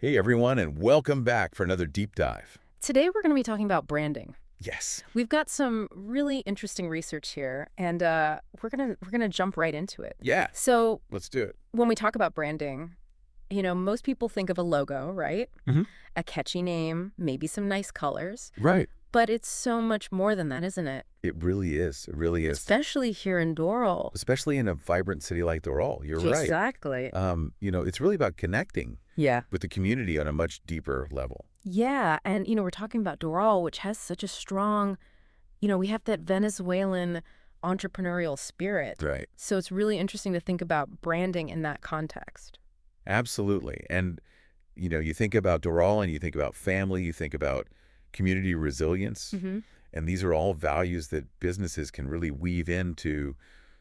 Hey everyone, and welcome back for another deep dive. Today we're going to be talking about branding. Yes. We've got some really interesting research here, and we're gonna jump right into it. Yeah, So let's do it. when we talk about branding, most people think of a logo, right? Hmm. A catchy name, maybe some nice colors, Right. but it's so much more than that, isn't it? It really is. It really is. Especially here in Doral. Especially in a vibrant city like Doral. You're right. Exactly. It's really about connecting Yeah. with the community on a much deeper level. Yeah, and we're talking about Doral, which has such a strong, we have that Venezuelan entrepreneurial spirit. Right. So it's really interesting to think about branding in that context. Absolutely. And, you think about Doral and you think about family, you think about community resilience. Hmm. And these are all values that businesses can really weave into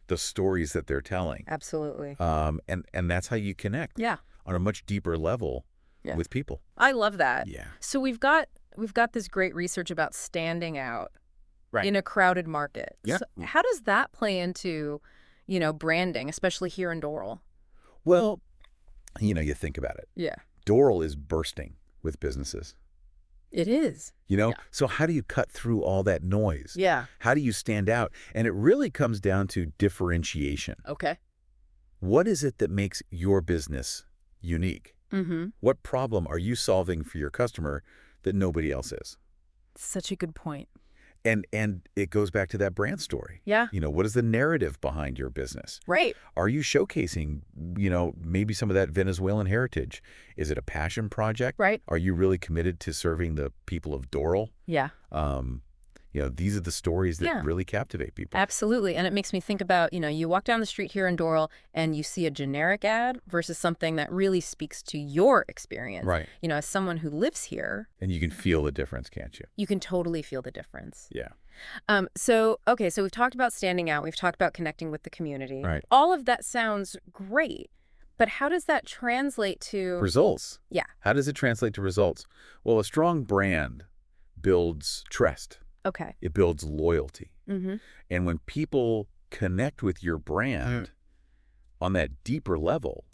the stories that they're telling. Absolutely. And that's how you connect Yeah. on a much deeper level Yeah. with people. I love that. Yeah. So we've got this great research about standing out Right. in a crowded market. Yeah. So how does that play into, branding, especially here in Doral? Well, you think about it. Yeah. Doral is bursting with businesses. It is. Yeah. So how do you cut through all that noise? Yeah. How do you stand out? And it really comes down to differentiation. Okay. What is it that makes your business unique? Mm-hmm. What problem are you solving for your customer that nobody else is? Such a good point. And it goes back to that brand story. Yeah. What is the narrative behind your business? Right. Are you showcasing, maybe some of that Venezuelan heritage? Is it a passion project? Right. Are you really committed to serving the people of Doral? Yeah. These are the stories that Yeah. really captivate people. Absolutely. And it makes me think about, you walk down the street here in Doral and you see a generic ad versus something that really speaks to your experience. Right. As someone who lives here, And you can feel the difference, can't you? you can totally feel the difference. Yeah. So we've talked about standing out. We've talked about connecting with the community. Right. All of that sounds great. But how does that translate to... Results. Yeah. How does it translate to results? Well, a strong brand builds trust. Okay. It builds loyalty. Mm-hmm. And when people connect with your brand on that deeper level,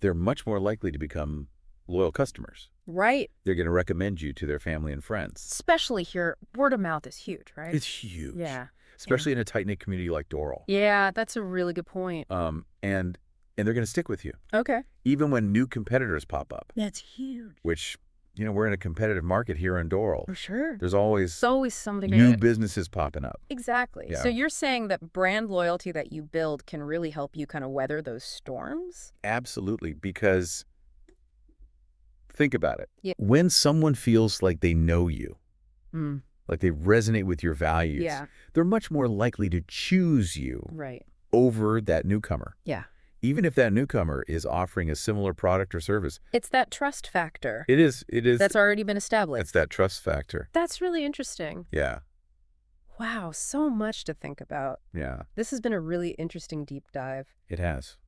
they're much more likely to become loyal customers. Right. They're going to recommend you to their family and friends. Especially here, word of mouth is huge, right? It's huge. Yeah. Especially in a tight-knit community like Doral. Yeah, that's a really good point. And they're going to stick with you. Okay. Even when new competitors pop up, That's huge. which, we're in a competitive market here in Doral. For sure. There's always It's always something new new. businesses popping up. Exactly. Yeah. So you're saying that brand loyalty that you build can really help you kind of weather those storms? Absolutely, because think about it. Yeah. When someone feels like they know you, Mm. like they resonate with your values, Yeah. they're much more likely to choose you Right. over that newcomer. Yeah. Even if that newcomer is offering a similar product or service. It's that trust factor It is. that's already been established. It's that trust factor. That's really interesting. Yeah. Wow, so much to think about. Yeah. This has been a really interesting deep dive. It has.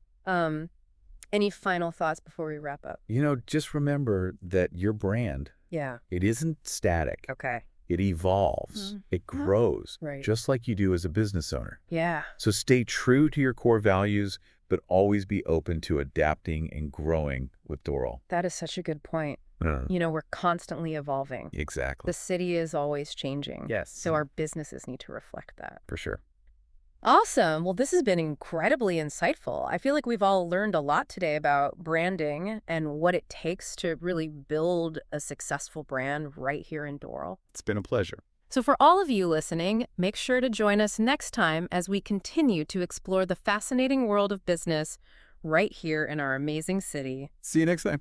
Any final thoughts before we wrap up? Just remember that your brand, Yeah. it isn't static. Okay. It evolves. It grows. Right. Just like you do as a business owner. Yeah. So stay true to your core values, but always be open to adapting and growing with Doral. That is such a good point. We're constantly evolving. Exactly. The city is always changing. Yes. So our businesses need to reflect that. For sure. Awesome. Well, this has been incredibly insightful. I feel like we've all learned a lot today about branding and what it takes to really build a successful brand right here in Doral. It's been a pleasure. So for all of you listening, make sure to join us next time as we continue to explore the fascinating world of business right here in our amazing city. See you next time.